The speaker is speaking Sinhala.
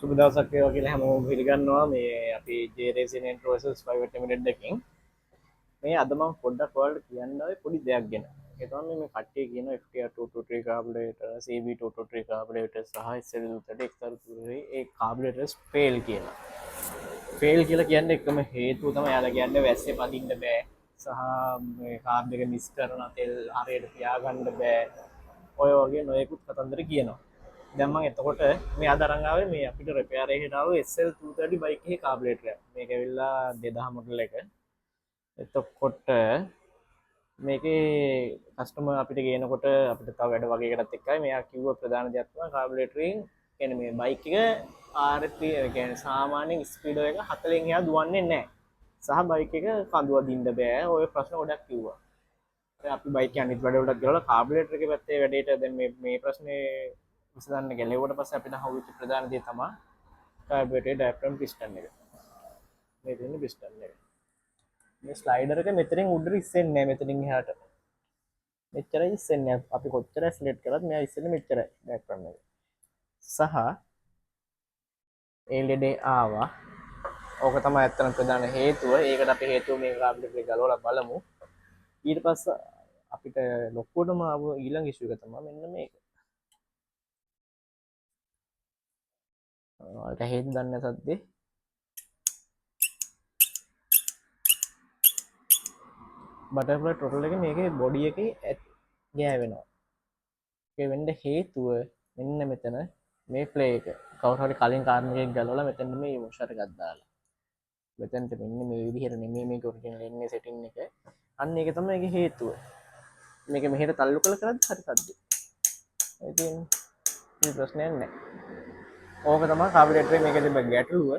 සුබ දවසක් වේවා කියලා හැමෝම පිළිගන්නවා මේ අපි J Resident versus private limited එකකින් මේ අද මම පොඩ්ඩක් ඔයාලට කියන්න ආවේ පොඩි දෙයක් ගැන. ඒ තමයි මේ කට්ටිය කියන FTR 223 carburetor, CB 223 carburetor සහ SL230 XR230 ඒ carburetors fail කියලා. fail කියලා කියන්නේ එකම හේතුව තමයි යාලා කියන්නේ වැස්සේ පදින්න බෑ. සහ මේ කාර් එක මිස් කරන තෙල් හරියට තියාගන්න බෑ. ඔය වගේ නොයෙකුත් කතන්දර කියනවා. දැන් මම එතකොට මේ අද අරන් ආවේ මේ අපිට රිපෙයාර් එකකට ආව SL230 බයික් එකේ කාබුරේටර් එක. මේක ඇවිල්ලා 2000 මොඩල් එක. එතකොට මේකේ කස්ටමර් අපිට ගේනකොට අපිට තව වැඩ වගේකටත් එක්කයි මෙයා කිව්ව ප්‍රධාන දෙයක් තමයි කාබුරේටරින් කියන්නේ මේ බයික් එක RP කියන්නේ සාමාන්‍යයෙන් ස්පීඩෝ එක 40න් එහා දුවන්නේ නැහැ. සහ බයික් එක කඳුව දින්න බෑ. ඔය ප්‍රශ්න ගොඩක් කිව්වා. අපි බයික් අනිත් වැඩවලට ගිහලා කාබුරේටර් එකේ පැත්තේ වැඩේට දැන් මේ ප්‍රශ්නේ විසඳන්න ගැලෙව්වට පස්සේ අපිට හවුච්ච ප්‍රධාන දේ තමයි කාබුරේටර් ඩයෆ්‍රම් පිස්ටන් එක. මේ දෙන්නේ පිස්ටන් එක. මේ ස්ලයිඩර් එක මෙතනින් උඩට ඉස්සෙන්නේ නැහැ මෙතනින් එහාට. මෙච්චරයි ඉස්සෙන්නේ. අපි කොච්චර සිලෙක්ට් කරත් මෙයා ඉස්සෙන්නේ මෙච්චරයි ඩයෆ්‍රම් එක. සහ ඒ ලෙඩේ ආවා. ඕක තමයි ඇත්තටම ප්‍රධාන හේතුව. ඒකට අපි හේතුව මේ කාබුරේටර් එක ගලවලා බලමු. ඊට පස්සේ අපිට ලොකුවටම ආව ඊළඟ ඉෂුව එක තමයි මෙන්න මේක. රහෙත් දන්න සද්දේ බටර්ෆ්ලයි ටොටල් එක මේකේ බොඩි එකේ ගෑවෙනවා. ඒක වෙන්න හේතුව මෙන්න මෙතන මේ ප්ලේ එක. කවුරු හරි කලින් කාර් එකක් ගලවලා මෙතන මේ මොෂර් එකක් දාලා. මෙතනට මෙන්න මේ විදිහට නෙමෙයි මේක ඔරිජිනල් එන්නේ සෙටින් එක. අන්න ඒක තමයි ඒකේ හේතුව. මේක මෙහෙට තල්ලු කළ කරද්දි හරි සද්දේ. ඉතින් මේ ප්‍රශ්නයක් නැහැ. ඕක තමයි කාබුරේටරේ මේකේ තිබ්බ ගැටලුව.